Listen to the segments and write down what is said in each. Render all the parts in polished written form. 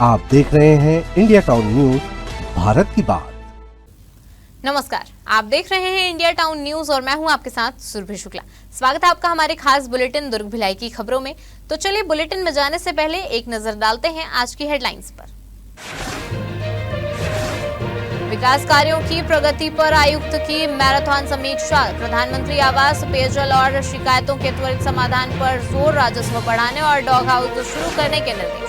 आप देख रहे हैं इंडिया टाउन न्यूज, भारत की बात। नमस्कार, आप देख रहे हैं इंडिया टाउन न्यूज और मैं हूं आपके साथ सुरभि शुक्ला। स्वागत है आपका हमारे खास बुलेटिन दुर्ग भिलाई की खबरों में। तो चलिए बुलेटिन में जाने से पहले एक नजर डालते हैं आज की हेडलाइंस पर। विकास कार्यों की प्रगति पर आयुक्त की मैराथन समीक्षा। प्रधानमंत्री आवास, पेयजल और शिकायतों के त्वरित समाधान पर जोर। राजस्व बढ़ाने और डॉग हाउस शुरू करने के निर्देश।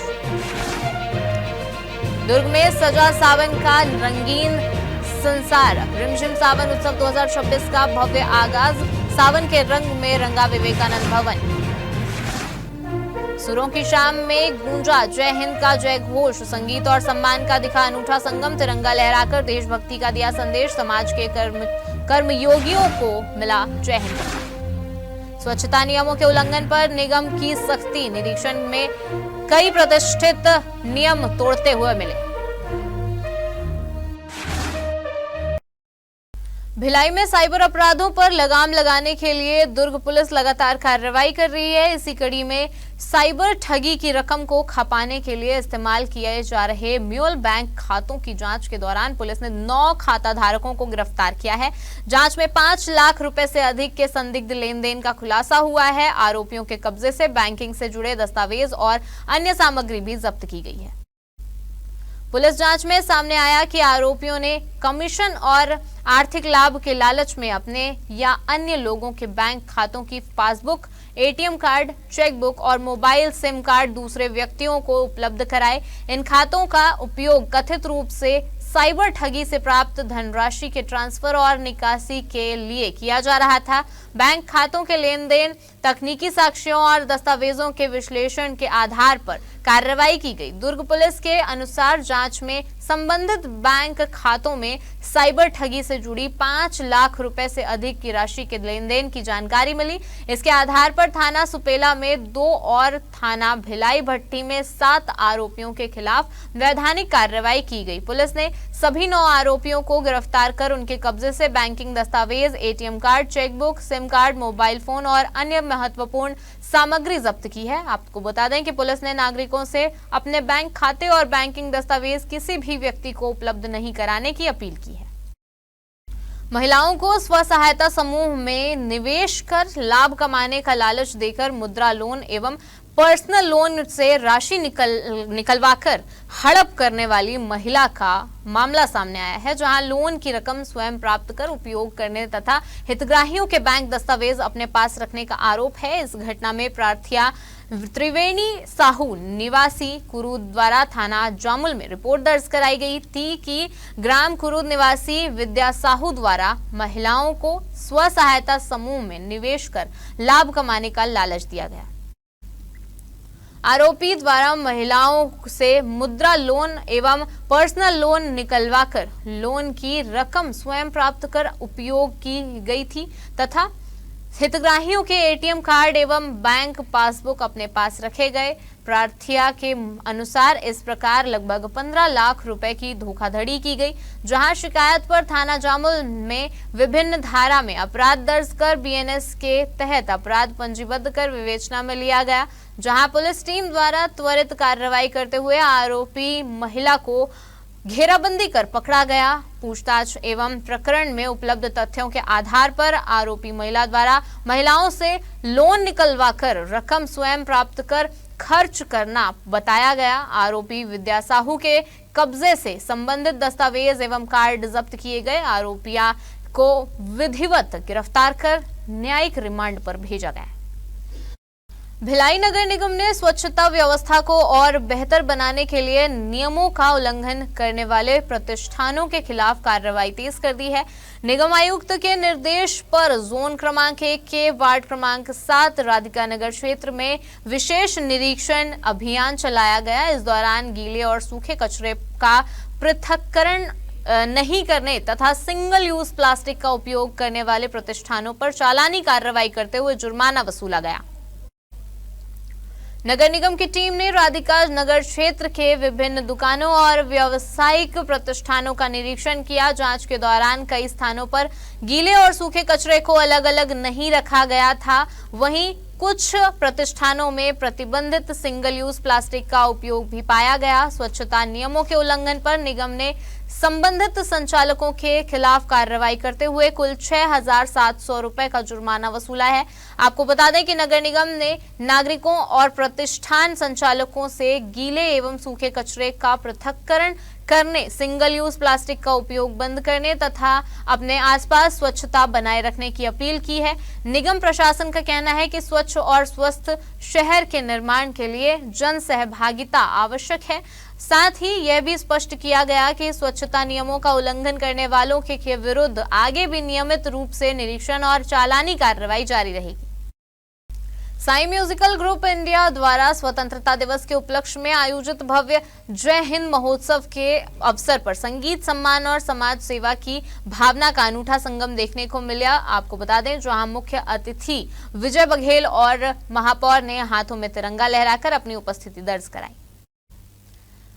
दुर्ग में सजा सावन का रंगीन संसार। रिमझिम सावन उत्सव 2026 का भव्य आगाज। सावन के रंग में रंगा विवेकानंद भवन। सुरों की शाम में गूंजा जय हिंद का जय घोष। संगीत और सम्मान का दिखा अनूठा संगम। तिरंगा लहराकर देशभक्ति का दिया संदेश। समाज के कर्मयोगियों को मिला जय हिंद। स्वच्छता नियमों के उल्लंघन पर निगम की सख्ती। निरीक्षण में कई प्रतिष्ठित नियम तोड़ते हुए मिले। भिलाई में साइबर अपराधों पर लगाम लगाने के लिए दुर्ग पुलिस लगातार कार्रवाई कर रही है। इसी कड़ी में साइबर ठगी की रकम को खपाने के लिए इस्तेमाल किए जा रहे म्यूल बैंक खातों की जांच के दौरान पुलिस ने 9 खाता धारकों को गिरफ्तार किया है। जांच में 5 लाख रुपए से अधिक के संदिग्ध लेन देन का खुलासा हुआ है। आरोपियों के कब्जे से बैंकिंग से जुड़े दस्तावेज और अन्य सामग्री भी जब्त की गई है। पुलिस जांच में सामने आया कि आरोपियों ने कमीशन और आर्थिक लाभ के लालच में अपने या अन्य लोगों के बैंक खातों की पासबुक, एटीएम कार्ड, चेकबुक और मोबाइल सिम कार्ड दूसरे व्यक्तियों को उपलब्ध कराए। इन खातों का उपयोग कथित रूप से साइबर ठगी से प्राप्त धनराशि के ट्रांसफर और निकासी के लिए किया जा रहा था। बैंक खातों के लेन देन, तकनीकी साक्ष्यों और दस्तावेजों के विश्लेषण के आधार पर कार्रवाई की गई। दुर्ग पुलिस के अनुसार जांच में संबंधित बैंक खातों में साइबर ठगी से जुड़ी 5 लाख रुपए से अधिक की राशि के लेन देन की जानकारी मिली। इसके आधार पर थाना सुपेला में 2 और थाना भिलाई भट्टी में 7 आरोपियों के खिलाफ वैधानिक कार्रवाई की गई। पुलिस ने सभी 9 आरोपियों को गिरफ्तार कर उनके कब्जे से बैंकिंग दस्तावेज, ATM card, chequebook, SIM card, mobile phone और अन्य महत्वपूर्ण सामग्री जब्त की है। आपको बता दें कि पुलिस ने नागरिकों से अपने बैंक खाते और बैंकिंग दस्तावेज किसी भी व्यक्ति को उपलब्ध नहीं कराने की अपील की है। महिलाओं को स्व सहायता समूह में निवेश कर लाभ कमाने का लालच देकर मुद्रा लोन एवं पर्सनल लोन से राशि निकलवाकर हड़प करने वाली महिला का मामला सामने आया है, जहां लोन की रकम स्वयं प्राप्त कर उपयोग करने तथा हितग्राहियों के बैंक दस्तावेज अपने पास रखने का आरोप है। इस घटना में प्रार्थिया त्रिवेणी साहू निवासी कुरूद द्वारा थाना जामुल में रिपोर्ट दर्ज कराई गई थी कि ग्राम कुरूद निवासी विद्या साहू द्वारा महिलाओं को स्व सहायता समूह में निवेश कर लाभ कमाने का लालच दिया गया। आरोपी द्वारा महिलाओं से मुद्रा लोन एवं पर्सनल लोन निकलवाकर लोन की रकम स्वयं प्राप्त कर उपयोग की गई थी तथा हितग्राहियों के एटीएम कार्ड एवं बैंक पासबुक अपने पास रखे गए। प्रार्थिया के अनुसार इस प्रकार लगभग 15 लाख रुपए की धोखाधड़ी की गई, जहां शिकायत पर थाना जामुल में विभिन्न धारा में अपराध दर्ज कर बीएनएस के तहत अपराध पंजीबद्ध कर विवेचना में लिया गया, जहां पुलिस टीम द्वारा त्वरित कार्रवाई करते हुए आरोपी महिला को घेराबंदी कर पकड़ा गया। पूछताछ एवं प्रकरण में उपलब्ध तथ्यों के आधार पर आरोपी महिला द्वारा महिलाओं से लोन निकलवाकर रकम स्वयं प्राप्त कर खर्च करना बताया गया। आरोपी विद्या साहू के कब्जे से संबंधित दस्तावेज एवं कार्ड जब्त किए गए। आरोपिया को विधिवत गिरफ्तार कर न्यायिक रिमांड पर भेजा गया। भिलाई नगर निगम ने स्वच्छता व्यवस्था को और बेहतर बनाने के लिए नियमों का उल्लंघन करने वाले प्रतिष्ठानों के खिलाफ कार्रवाई तेज कर दी है। निगम आयुक्त के निर्देश पर जोन क्रमांक 1 के वार्ड क्रमांक 7 राधिका नगर क्षेत्र में विशेष निरीक्षण अभियान चलाया गया। इस दौरान गीले और सूखे कचरे का पृथक्करण नहीं करने तथा सिंगल यूज प्लास्टिक का उपयोग करने वाले प्रतिष्ठानों पर चालानी कार्रवाई करते हुए जुर्माना वसूला गया। नगर निगम की टीम ने राधिका नगर क्षेत्र के विभिन्न दुकानों और व्यावसायिक प्रतिष्ठानों का निरीक्षण किया। जांच के दौरान कई स्थानों पर गीले और सूखे कचरे को अलग अलग नहीं रखा गया था, वहीं कुछ प्रतिष्ठानों में प्रतिबंधित सिंगल यूज प्लास्टिक का उपयोग भी पाया गया। स्वच्छता नियमों के उल्लंघन पर निगम ने संबंधित संचालकों के खिलाफ कार्रवाई करते हुए कुल 6,700 रुपए का जुर्माना वसूला है। आपको बता दें कि नगर निगम ने नागरिकों और प्रतिष्ठान संचालकों से गीले एवं सूखे कचरे का पृथक्करण करने, सिंगल यूज प्लास्टिक का उपयोग बंद करने तथा अपने आसपास स्वच्छता बनाए रखने की अपील की है। निगम प्रशासन का कहना है कि स्वच्छ और स्वस्थ शहर के निर्माण के लिए जन सहभागिता आवश्यक है। साथ ही यह भी स्पष्ट किया गया कि स्वच्छता नियमों का उल्लंघन करने वालों के विरुद्ध आगे भी नियमित रूप से निरीक्षण और चालानी कार्रवाई जारी रहेगी। साई म्यूजिकल ग्रुप इंडिया द्वारा स्वतंत्रता दिवस के उपलक्ष्य में आयोजित भव्य जय हिंद महोत्सव के अवसर पर संगीत, सम्मान और समाज सेवा की भावना का अनूठा संगम देखने को मिला। आपको बता दें, जहां मुख्य अतिथि विजय बघेल और महापौर ने हाथों में तिरंगा लहराकर अपनी उपस्थिति दर्ज कराई।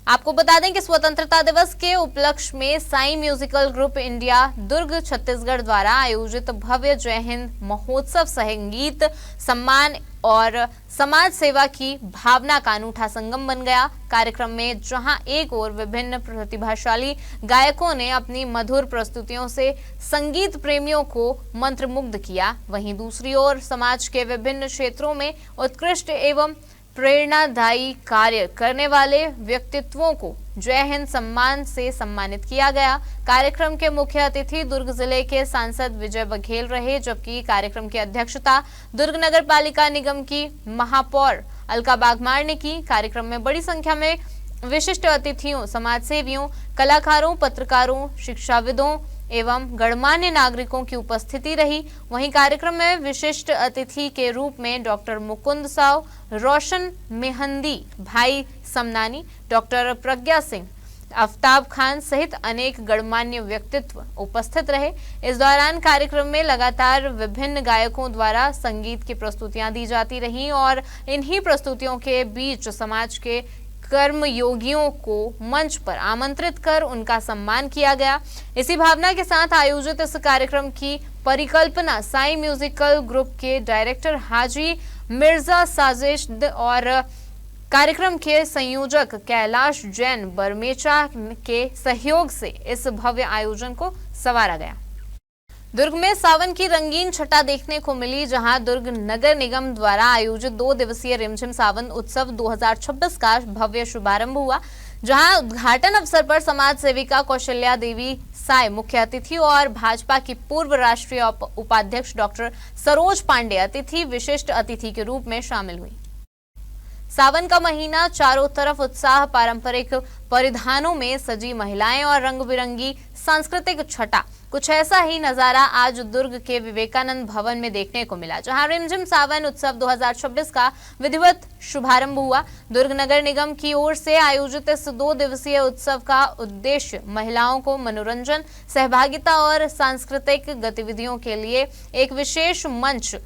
आपको बता दें कि स्वतंत्रता दिवस के उपलक्ष्य में साई म्यूजिकल ग्रुप इंडिया दुर्ग छत्तीसगढ़ द्वारा आयोजित भव्य जय हिंद महोत्सव संगीत, सम्मान और समाज सेवा की भावना का अनूठा संगम बन गया। कार्यक्रम में जहां एक ओर विभिन्न प्रतिभाशाली गायकों ने अपनी मधुर प्रस्तुतियों से संगीत प्रेमियों को मंत्रमुग्ध किया, वहीं दूसरी ओर समाज के विभिन्न क्षेत्रों में उत्कृष्ट एवं प्रेरणादायी कार्य करने वाले व्यक्तित्वों को जय हिंद सम्मान से सम्मानित किया गया। कार्यक्रम के मुख्य अतिथि दुर्ग जिले के सांसद विजय बघेल रहे, जबकि कार्यक्रम की अध्यक्षता दुर्ग नगर पालिका निगम की महापौर अलका बागमार ने की। कार्यक्रम में बड़ी संख्या में विशिष्ट अतिथियों, समाजसेवियों, कलाकारों, पत्रकारों, शिक्षाविदों एवं गणमान्य नागरिकों की उपस्थिति रही। वहीं कार्यक्रम में विशिष्ट अतिथि के रूप में डॉक्टर मुकुंद साव, रोशन मेहंदी, भाई समनानी, डॉक्टर प्रज्ञा सिंह, आफ्ताब खान सहित अनेक गणमान्य व्यक्तित्व उपस्थित रहे। इस दौरान कार्यक्रम में लगातार विभिन्न गायकों द्वारा संगीत की प्रस्तुतियां दी जाती रहीं और इन्हीं प्रस्तुतियों के बीच समाज के कर्मयोगियों को मंच पर आमंत्रित कर उनका सम्मान किया गया। इसी भावना के साथ आयोजित इस कार्यक्रम की परिकल्पना साई म्यूजिकल ग्रुप के डायरेक्टर हाजी मिर्जा साजिश और कार्यक्रम के संयोजक कैलाश जैन बरमेचा के सहयोग से इस भव्य आयोजन को संवारा गया। दुर्ग में सावन की रंगीन छटा देखने को मिली, जहां दुर्ग नगर निगम द्वारा आयोजित 2 दिवसीय रिमझिम सावन उत्सव 2026 का भव्य शुभारंभ हुआ, जहां उद्घाटन अवसर पर समाज सेविका कौशल्या देवी साय मुख्य अतिथि और भाजपा की पूर्व राष्ट्रीय उपाध्यक्ष डॉक्टर सरोज पांडे अतिथि विशिष्ट अतिथि के रूप में शामिल हुई। सावन का महीना, चारों तरफ उत्साह, पारंपरिक परिधानों में सजी महिलाएं और रंग बिरंगी सांस्कृतिक छटा। कुछ ऐसा ही नजारा आज दुर्ग के विवेकानंद भवन में देखने को मिला, जहां रिमझिम सावन उत्सव 2026 का विधिवत शुभारंभ हुआ। दुर्ग नगर निगम की ओर से आयोजित इस 2 दिवसीय उत्सव का उद्देश्य महिलाओं को मनोरंजन, सहभागिता और सांस्कृतिक गतिविधियों के लिए एक विशेष मंच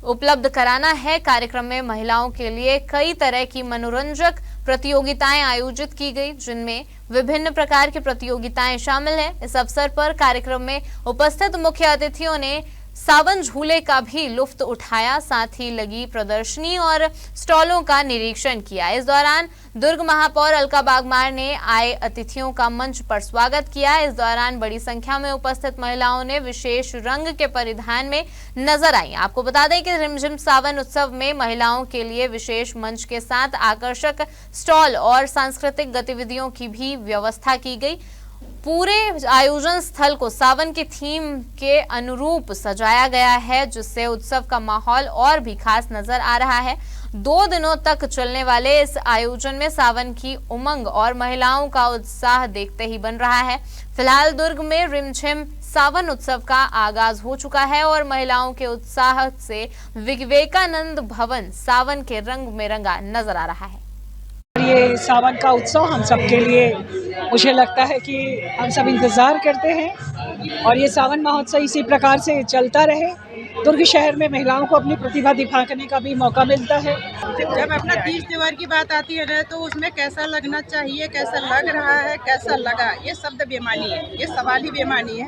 उपलब्ध कराना है। कार्यक्रम में महिलाओं के लिए कई तरह की मनोरंजक प्रतियोगिताएं आयोजित की गई, जिनमें विभिन्न प्रकार की प्रतियोगिताएं शामिल हैं। इस अवसर पर कार्यक्रम में उपस्थित मुख्य अतिथियों ने सावन झूले का भी लुफ्त उठाया, साथ ही लगी प्रदर्शनी और स्टॉलों का निरीक्षण किया। इस दौरान दुर्ग महापौर अलका बागमार ने आए अतिथियों का मंच पर स्वागत किया। इस दौरान बड़ी संख्या में उपस्थित महिलाओं ने विशेष रंग के परिधान में नजर आई। आपको बता दें कि रिमझिम सावन उत्सव में महिलाओं के लिए विशेष मंच के साथ आकर्षक स्टॉल और सांस्कृतिक गतिविधियों की भी व्यवस्था की गई। पूरे आयोजन स्थल को सावन की थीम के अनुरूप सजाया गया है, जिससे उत्सव का माहौल और भी खास नजर आ रहा है। 2 दिनों तक चलने वाले इस आयोजन में सावन की उमंग और महिलाओं का उत्साह देखते ही बन रहा है। फिलहाल दुर्ग में रिमझिम सावन उत्सव का आगाज हो चुका है और महिलाओं के उत्साह से विवेकानंद भवन सावन के रंग में रंगा नजर आ रहा है। ये सावन का उत्सव हम सब के लिए, मुझे लगता है कि हम सब इंतज़ार करते हैं और ये सावन महोत्सव इसी प्रकार से चलता रहे। दुर्ग शहर में महिलाओं को अपनी प्रतिभा दिखाने का भी मौका मिलता है। जब अपना तीज त्योहार की बात आती है तो उसमें कैसा लगना चाहिए, कैसा लग रहा है, कैसा लगा, ये शब्द बेमानी है, ये सवाल ही बेमानी है।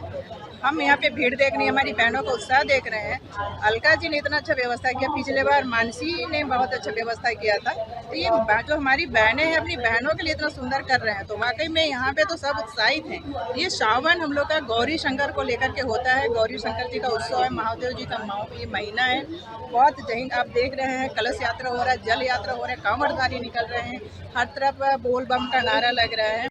हम यहाँ पे भीड़ देख रहे हैं, हमारी बहनों का उत्साह देख रहे हैं। अलका जी ने इतना अच्छा व्यवस्था किया, पिछले बार मानसी ने बहुत अच्छा व्यवस्था किया था। तो ये जो हमारी बहनें हैं अपनी बहनों के लिए इतना सुंदर कर रहे हैं, तो वाकई में यहाँ पे तो सब उत्साहित हैं। ये सावन हम लोग का गौरी शंकर को लेकर के होता है, गौरी शंकर जी का उत्सव है, महादेव जी का ये महीना है। बहुत जहीं आप देख रहे हैं कलश यात्रा हो रहा है, जल यात्रा हो रहा है, कांवड़धारी निकल रहे हैं, हर तरफ बोल बम का नारा लग रहा है।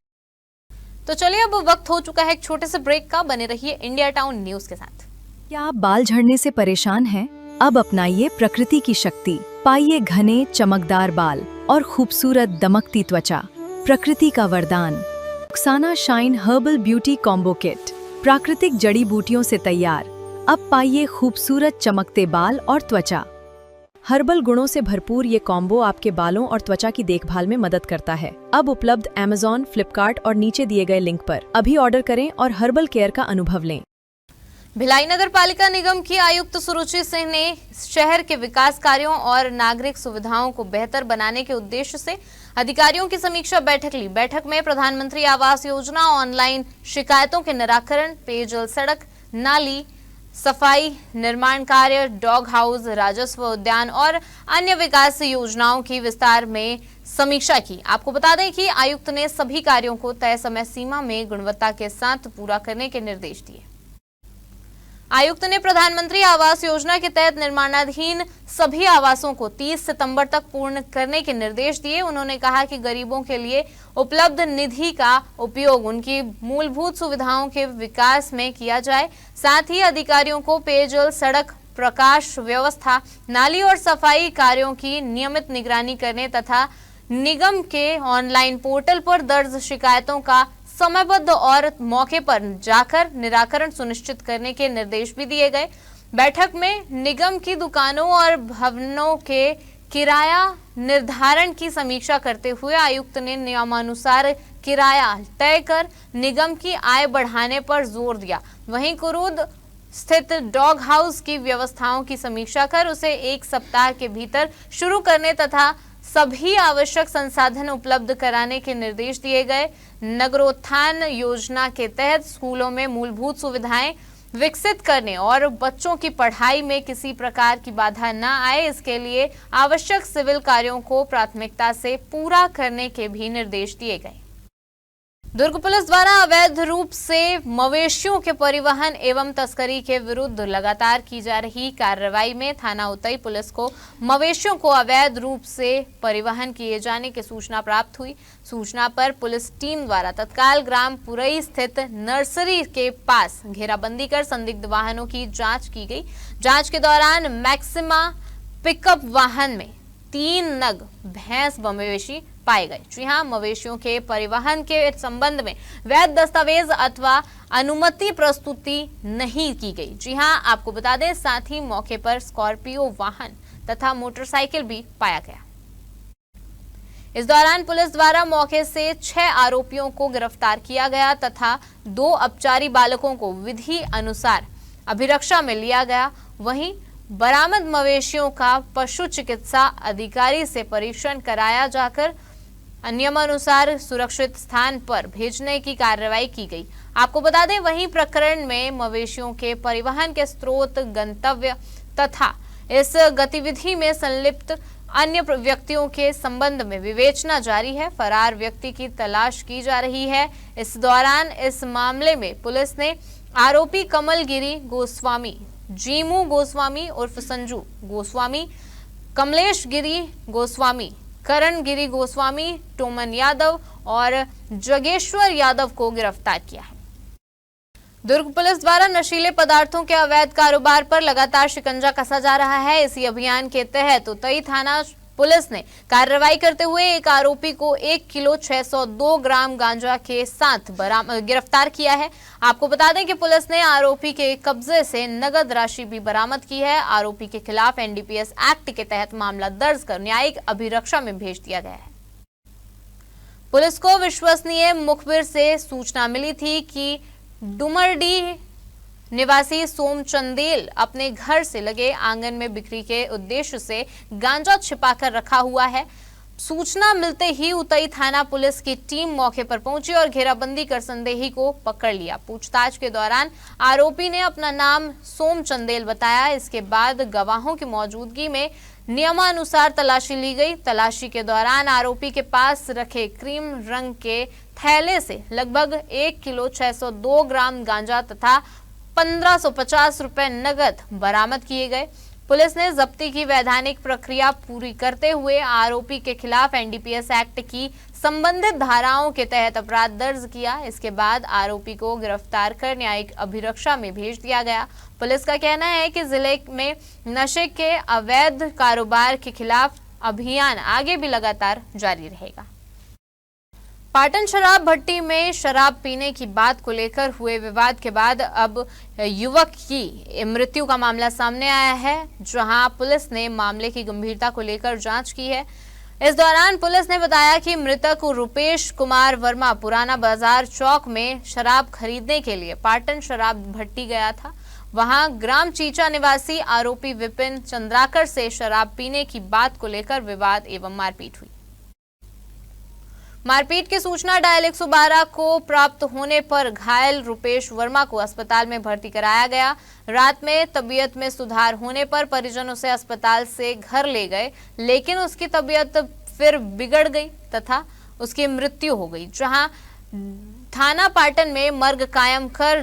तो चलिए अब वक्त हो चुका है एक छोटे से ब्रेक का। बने रहिए इंडिया टाउन न्यूज के साथ। क्या आप बाल झड़ने से परेशान हैं? अब अपनाइए प्रकृति की शक्ति, पाइए घने चमकदार बाल और खूबसूरत दमकती त्वचा। प्रकृति का वरदान Rukhsana shine herbal beauty combo kit, प्राकृतिक जड़ी बूटियों से तैयार। अब पाइए खूबसूरत चमकते बाल और त्वचा। हर्बल गुणों से भरपूर ये कॉम्बो आपके बालों और त्वचा की देखभाल में मदद करता है। अब उपलब्ध Amazon, फ्लिपकार्ट और नीचे दिए गए लिंक पर अभी ऑर्डर करें और हर्बल केयर का अनुभव लें। भिलाई नगर पालिका निगम की आयुक्त सुरुचि सिंह ने शहर के विकास कार्यों और नागरिक सुविधाओं को बेहतर बनाने के उद्देश्य से अधिकारियों की समीक्षा बैठक ली। बैठक में प्रधानमंत्री आवास योजना, ऑनलाइन शिकायतों के निराकरण, पेयजल, सड़क, नाली सफाई, निर्माण कार्य, डॉग हाउस, राजस्व उद्यान और अन्य विकास योजनाओं की विस्तार में समीक्षा की। आपको बता दें कि आयुक्त ने सभी कार्यों को तय समय सीमा में गुणवत्ता के साथ पूरा करने के निर्देश दिए। आयुक्त ने प्रधानमंत्री आवास योजना के तहत निर्माणाधीन सभी आवासों को 30 सितंबर तक पूर्ण करने के निर्देश दिए। उन्होंने कहा कि गरीबों के लिए उपलब्ध निधि का उपयोग उनकी मूलभूत सुविधाओं के विकास में किया जाए। साथ ही अधिकारियों को पेयजल, सड़क, प्रकाश व्यवस्था, नाली और सफाई कार्यों की नियमित निगरानी करने तथा निगम के ऑनलाइन पोर्टल पर दर्ज शिकायतों का समयबद्ध और मौके पर जाकर निराकरण सुनिश्चित करने के निर्देश भी दिए गए। बैठक में निगम की दुकानों और भवनों के किराया निर्धारण की समीक्षा करते हुए आयुक्त ने नियमानुसार किराया तय कर निगम की आय बढ़ाने पर जोर दिया। वहीं कुरूद स्थित डॉग हाउस की व्यवस्थाओं की समीक्षा कर उसे 1 सप्ताह के भीतर शुरू करने तथा सभी आवश्यक संसाधन उपलब्ध कराने के निर्देश दिए गए। नगरोत्थान योजना के तहत स्कूलों में मूलभूत सुविधाएं विकसित करने और बच्चों की पढ़ाई में किसी प्रकार की बाधा न आए, इसके लिए आवश्यक सिविल कार्यों को प्राथमिकता से पूरा करने के भी निर्देश दिए गए। दुर्ग पुलिस द्वारा अवैध रूप से मवेशियों के परिवहन एवं तस्करी के विरुद्ध लगातार की जा रही कार्रवाई में थाना उतई पुलिस को मवेशियों को अवैध रूप से परिवहन किए जाने की सूचना प्राप्त हुई। सूचना पर पुलिस टीम द्वारा तत्काल ग्राम पुरई स्थित नर्सरी के पास घेराबंदी कर संदिग्ध वाहनों की जांच की गई। जांच के दौरान मैक्सिमा पिकअप वाहन में 3 नग भैंस मवेशी पाए गए। जी हां, मवेशियों के परिवहन के संबंध में वैध दस्तावेज अथवा अनुमति प्रस्तुति नहीं की गई। जी हां, आपको बता दें साथ ही मौके पर स्कॉर्पियो वाहन तथा मोटरसाइकिल भी पाया गया। इस दौरान पुलिस द्वारा मौके से 6 आरोपियों को गिरफ्तार किया गया तथा 2 अपचारी बालकों को विधि अनुसार अभिरक्षा में लिया गया। वहीं बरामद मवेशियों का पशु चिकित्सा अधिकारी से परीक्षण कराया जाकर नियमानुसार सुरक्षित स्थान पर भेजने की कार्रवाई की गई। आपको बता दें वहीं प्रकरण में मवेशियों के परिवहन के स्रोत, गंतव्य तथा इस गतिविधि में संलिप्त अन्य व्यक्तियों के संबंध में विवेचना जारी है। फरार व्यक्ति की तलाश की जा रही है। इस दौरान इस मामले में पुलिस ने आरोपी कमलगिरी गोस्वामी, जीमू गोस्वामी उर्फ संजू गोस्वामी, कमलेश गिरी गोस्वामी, करण गिरी गोस्वामी, टोमन यादव और जगेश्वर यादव को गिरफ्तार किया है। दुर्ग पुलिस द्वारा नशीले पदार्थों के अवैध कारोबार पर लगातार शिकंजा कसा जा रहा है। इसी अभियान के तहत उतई थाना पुलिस ने कार्रवाई करते हुए एक आरोपी को 1 किलो 602 ग्राम गांजा के साथ गिरफ्तार किया है। आपको बता दें कि पुलिस ने आरोपी के कब्जे से नगद राशि भी बरामद की है। आरोपी के खिलाफ NDPS एक्ट के तहत मामला दर्ज कर न्यायिक अभिरक्षा में भेज दिया गया है। पुलिस को विश्वसनीय मुखबिर से सूचना मिली थी कि डुमरडी निवासी सोम चंदेल अपने घर से लगे आंगन में बिक्री के उद्देश्य से गांजा छिपाकर रखा हुआ है। सूचना मिलते ही उतई थाना पुलिस की टीम मौके पर पहुंची और घेराबंदी कर संदेही को पकड़ लिया। पूछताछ के दौरान आरोपी ने अपना नाम सोम चंदेल बताया। इसके बाद गवाहों की मौजूदगी में नियमानुसार तलाशी ली गई। तलाशी के दौरान आरोपी के पास रखे क्रीम रंग के थैले से लगभग 1 किलो 602 ग्राम गांजा तथा 1550 रुपए नगद बरामद किए गए। पुलिस ने जब्ती की वैधानिक प्रक्रिया पूरी करते हुए आरोपी के खिलाफ एनडीपीएस एक्ट की संबंधित धाराओं के तहत अपराध दर्ज किया। इसके बाद आरोपी को गिरफ्तार कर न्यायिक अभिरक्षा में भेज दिया गया। पुलिस का कहना है कि जिले में नशे के अवैध कारोबार के खिलाफ अभियान आगे भी लगातार जारी रहेगा। पाटन शराब भट्टी में शराब पीने की बात को लेकर हुए विवाद के बाद अब युवक की मृत्यु का मामला सामने आया है, जहां पुलिस ने मामले की गंभीरता को लेकर जांच की है। इस दौरान पुलिस ने बताया कि मृतक रुपेश कुमार वर्मा पुराना बाजार चौक में शराब खरीदने के लिए पाटन शराब भट्टी गया था। वहां ग्राम चीचा निवासी आरोपी विपिन चंद्राकर से शराब पीने की बात को लेकर विवाद एवं मारपीट हुई। मारपीट की सूचना डायल 112 को प्राप्त होने पर घायल रुपेश वर्मा को अस्पताल में भर्ती कराया गया। रात में तबीयत में सुधार होने पर परिजन उसे अस्पताल से घर ले गए, लेकिन उसकी तबीयत फिर बिगड़ गई तथा उसकी मृत्यु हो गई, जहां थाना पाटन में मर्ग कायम कर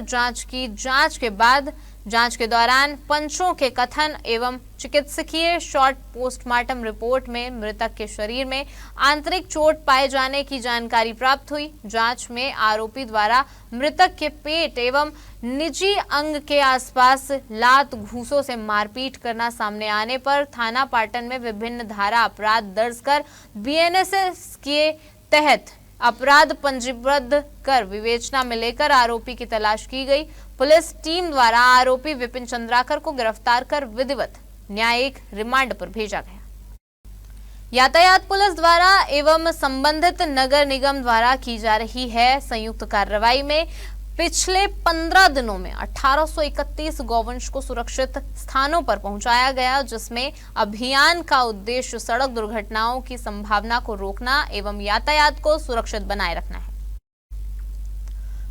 जांच के दौरान पंचों के कथन एवं चिकित्सकीय शॉर्ट पोस्टमार्टम रिपोर्ट में मृतक के शरीर में आंतरिक चोट पाए जाने की जानकारी प्राप्त हुई। जांच में आरोपी द्वारा मृतक के पेट एवं निजी अंग के आसपास लात घूंसों से मारपीट करना सामने आने पर थाना पाटन में विभिन्न धारा अपराध दर्ज कर बीएनएसएस के तहत अपराध पंजीबद्ध कर विवेचना में लेकर आरोपी की तलाश की गई। पुलिस टीम द्वारा आरोपी विपिन चंद्राकर को गिरफ्तार कर विधिवत न्यायिक रिमांड पर भेजा गया। यातायात पुलिस द्वारा एवं संबंधित नगर निगम द्वारा की जा रही है संयुक्त कार्रवाई में पिछले 15 दिनों में 1831 गौवंश को सुरक्षित स्थानों पर पहुंचाया गया, जिसमें अभियान का उद्देश्य सड़क दुर्घटनाओं की संभावना को रोकना एवं यातायात को सुरक्षित बनाए रखना है।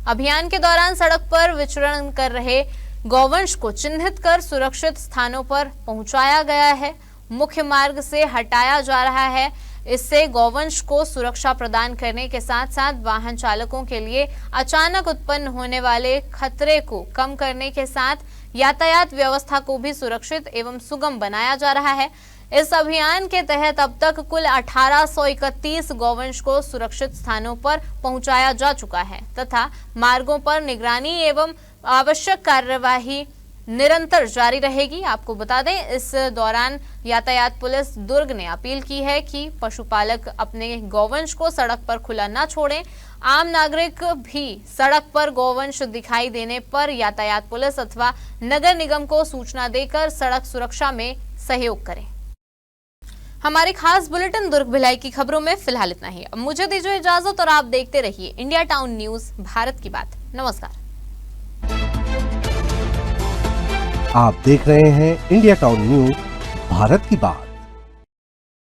अभियान के दौरान सड़क पर विचरण कर रहे गौवंश को चिन्हित कर सुरक्षित स्थानों पर पहुंचाया गया है। मुख्य मार्ग से हटाया जा रहा है। इससे गौवंश को सुरक्षा प्रदान करने के साथ साथ वाहन चालकों के लिए अचानक उत्पन्न होने वाले खतरे को कम करने के साथ यातायात व्यवस्था को भी सुरक्षित एवं सुगम बनाया जा रहा है। इस अभियान के तहत अब तक कुल 1831 गौवंश को सुरक्षित स्थानों पर पहुंचाया जा चुका है तथा मार्गों पर निगरानी एवं आवश्यक कार्यवाही निरंतर जारी रहेगी। आपको बता दें, इस दौरान यातायात पुलिस दुर्ग ने अपील की है कि पशुपालक अपने गौवंश को सड़क पर खुला न छोड़ें। आम नागरिक भी सड़क पर गौवंश दिखाई देने पर यातायात पुलिस अथवा नगर निगम को सूचना देकर सड़क सुरक्षा में सहयोग करें। हमारी खास बुलेटिन दुर्ग भिलाई की खबरों में फिलहाल इतना ही। अब मुझे दीजिए इजाजत और आप देखते रहिए इंडिया टाउन न्यूज, भारत की बात। नमस्कार। आप देख रहे हैं इंडिया टाउन न्यूज, भारत की बात।